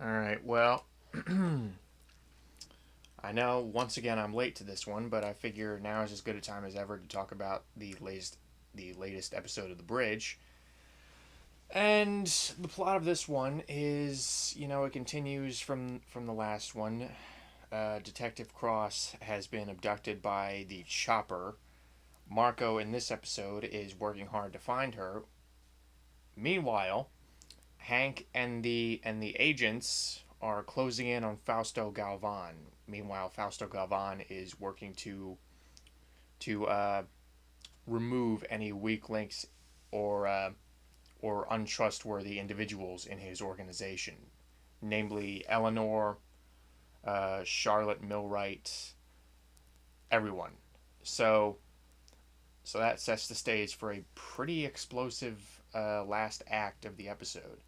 All right. Well, I know once again I'm late to this one, but I figure now is as good a time as ever to talk about the latest episode of The Bridge. And the plot of this one is, it continues from the last one. Detective Cross has been abducted by the Chopper. Marco in this episode is working hard to find her. Meanwhile, Hank and the agents are closing in on Fausto Galvan. Meanwhile, Fausto Galvan is working to remove any weak links or untrustworthy individuals in his organization, namely Eleanor, Charlotte Millwright, everyone. So so that sets the stage for a pretty explosive last act of the episode.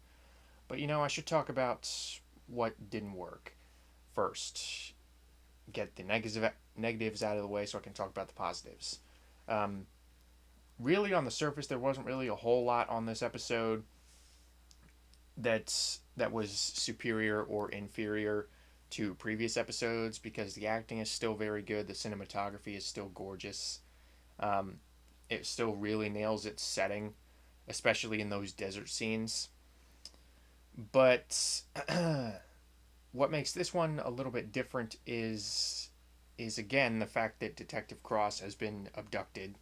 But I should talk about what didn't work first. Get the negatives out of the way so I can talk about the positives. Um, Really, on the surface, there wasn't really a whole lot on this episode that was superior or inferior to previous episodes because the acting is still very good, the cinematography is still gorgeous. Um, it still really nails its setting, especially in those desert scenes. But what makes this one a little bit different is again the fact that Detective Cross has been abducted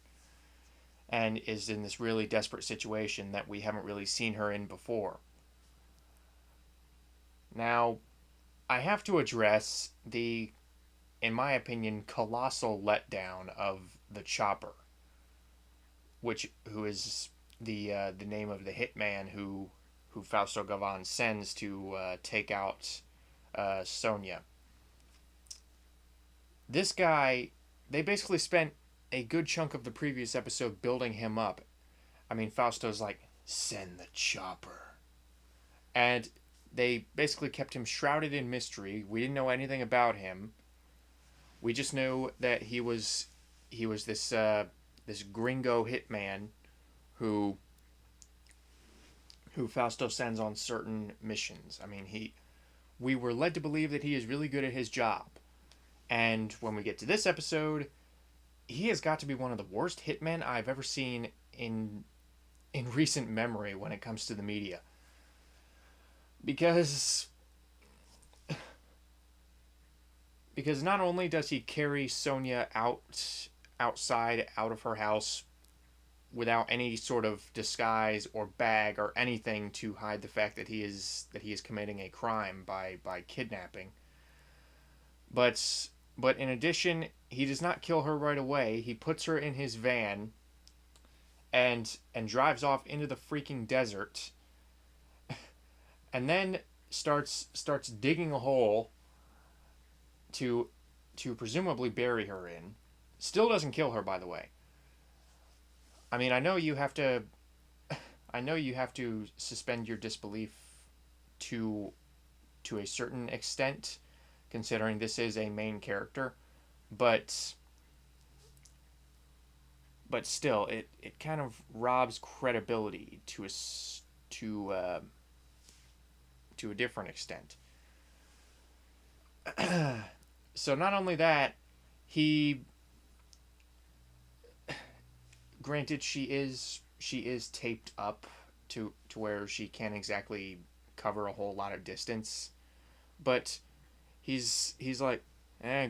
and is in this really desperate situation that we haven't really seen her in before. Now, I have to address the, in my opinion, colossal letdown of the Chopper, who is the name of the hitman who Fausto Gavan sends to take out Sonia. This guy, they basically spent a good chunk of the previous episode building him up. I mean, Fausto's like, send the Chopper. And they basically kept him shrouded in mystery. We didn't know anything about him. We just knew that he was this gringo hitman who who Fausto sends on certain missions. I mean, we were led to believe that he is really good at his job. And when we get to this episode, he has got to be one of the worst hitmen I've ever seen in recent memory when it comes to the media. Because because not only does he carry Sonia outside out of her house without any sort of disguise or bag or anything to hide the fact that he is committing a crime by kidnapping, but in addition, he does not kill her right away. He puts her in his van and drives off into the freaking desert, and then starts digging a hole to to presumably bury her in. Still doesn't kill her, by the way. I mean, I know you have to suspend your disbelief to to a certain extent, considering this is a main character, but but still, it kind of robs credibility to to a different extent. So not only that, he granted she is taped up to where she can't exactly cover a whole lot of distance, but he's like,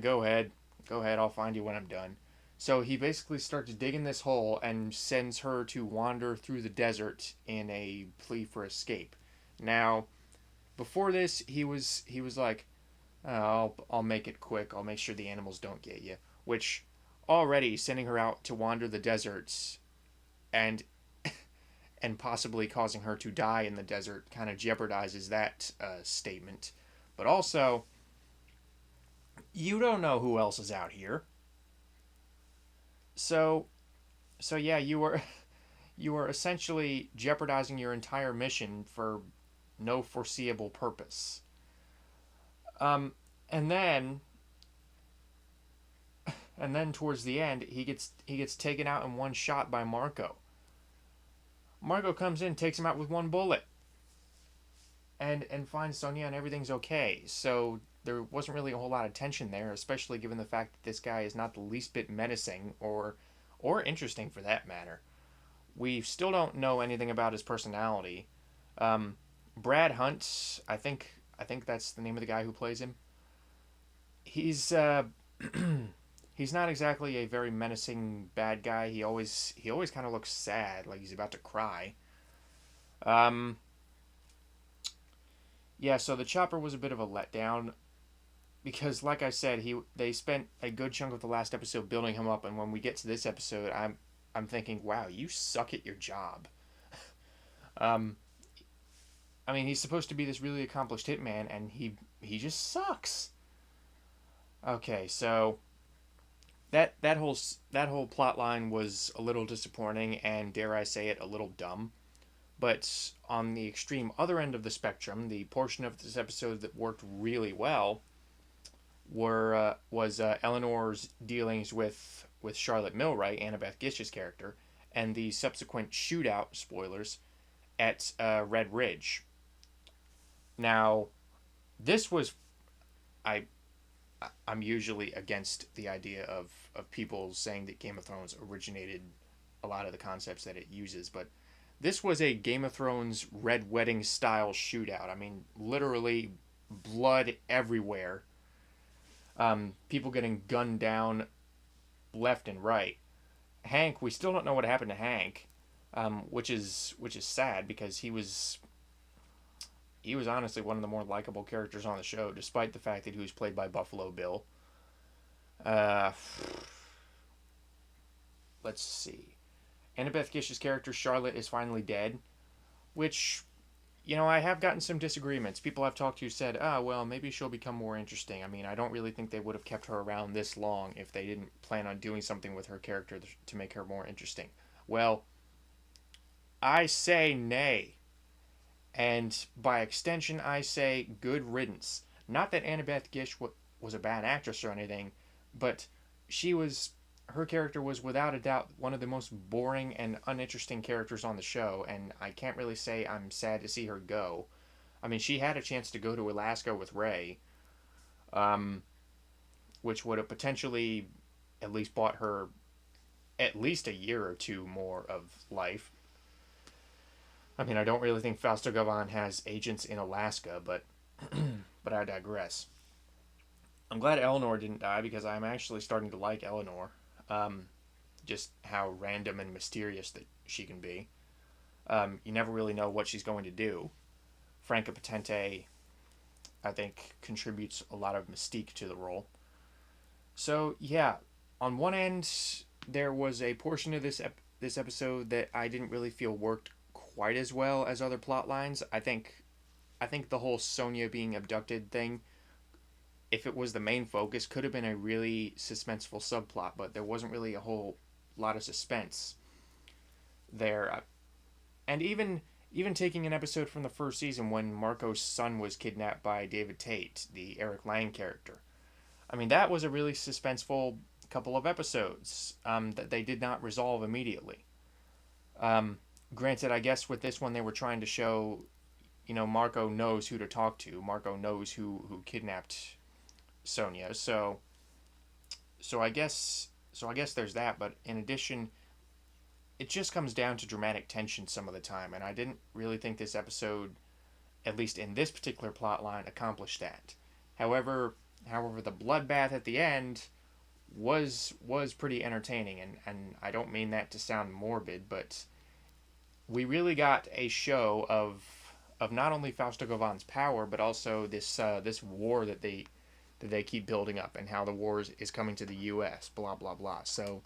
go ahead, I'll find you when I'm done. So he basically starts digging this hole and sends her to wander through the desert in a plea for escape. Now, before this, he was like, I'll make it quick. I'll make sure the animals don't get you. Which already sending her out to wander the deserts and and possibly causing her to die in the desert kind of jeopardizes that statement. But also, you don't know who else is out here. So so yeah, you are essentially jeopardizing your entire mission for no foreseeable purpose. Um, and then and then towards the end, he gets taken out in one shot by Marco. Marco comes in, takes him out with one bullet, and finds Sonya and everything's okay. So there wasn't really a whole lot of tension there, especially given the fact that this guy is not the least bit menacing or interesting for that matter. We still don't know anything about his personality. Um, Brad Hunt, I think that's the name of the guy who plays him. He's he's not exactly a very menacing bad guy. He always kind of looks sad, like he's about to cry. Um, yeah, so the chopper was a bit of a letdown because, like I said, they spent a good chunk of the last episode building him up, and when we get to this episode, I'm thinking, wow, you suck at your job. Um, I mean, he's supposed to be this really accomplished hitman, and he just sucks. Okay, so that whole plot line was a little disappointing, and dare I say it, a little dumb. But on the extreme other end of the spectrum, the portion of this episode that worked really well was Eleanor's dealings with Charlotte Millwright, Annabeth Gish's character, and the subsequent shootout spoilers at Red Ridge. Now, this was I I'm usually against the idea of people saying that Game of Thrones originated a lot of the concepts that it uses, but this was a Game of Thrones Red Wedding style shootout. I mean, literally blood everywhere. People getting gunned down left and right. Hank, we still don't know what happened to Hank, which is sad because he was honestly one of the more likable characters on the show, despite the fact that he was played by Buffalo Bill. Uh, let's see. Annabeth Gish's character Charlotte is finally dead, which, I have gotten some disagreements. People I've talked to said, well, maybe she'll become more interesting. I mean, I don't really think they would have kept her around this long if they didn't plan on doing something with her character to make her more interesting. Well, I say nay. And by extension, I say good riddance. Not that Annabeth Gish was a bad actress or anything, but she was her character was without a doubt one of the most boring and uninteresting characters on the show, and I can't really say I'm sad to see her go. I mean, she had a chance to go to Alaska with Ray, um, which would have potentially at least bought her at least a year or two more of life. I mean, I don't really think Fausto Gavon has agents in Alaska, but I digress. I'm glad Eleanor didn't die because I'm actually starting to like Eleanor. Um, just how random and mysterious that she can be. You never really know what she's going to do. Franca Potente, I think, contributes a lot of mystique to the role. So yeah, on one end, there was a portion of this episode that I didn't really feel worked quite as well as other plot lines. I think the whole Sonya being abducted thing, if it was the main focus, could have been a really suspenseful subplot, but there wasn't really a whole lot of suspense there. And even taking an episode from the first season when Marco's son was kidnapped by David Tate, the Eric Lang character. I mean, that was a really suspenseful couple of episodes that they did not resolve immediately. Um, Granted, I guess with this one they were trying to show, Marco knows who to talk to. Marco knows who kidnapped Sonya. So I guess there's that. But in addition, it just comes down to dramatic tension some of the time, and I didn't really think this episode, at least in this particular plot line, accomplished that. However, the bloodbath at the end was pretty entertaining, and I don't mean that to sound morbid, but we really got a show of not only Fausto Gavon's power, but also this war that they keep building up, and how the war is coming to the U.S. Blah blah blah. So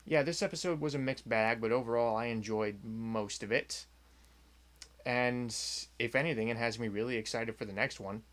yeah, this episode was a mixed bag, but overall I enjoyed most of it. And if anything, it has me really excited for the next one.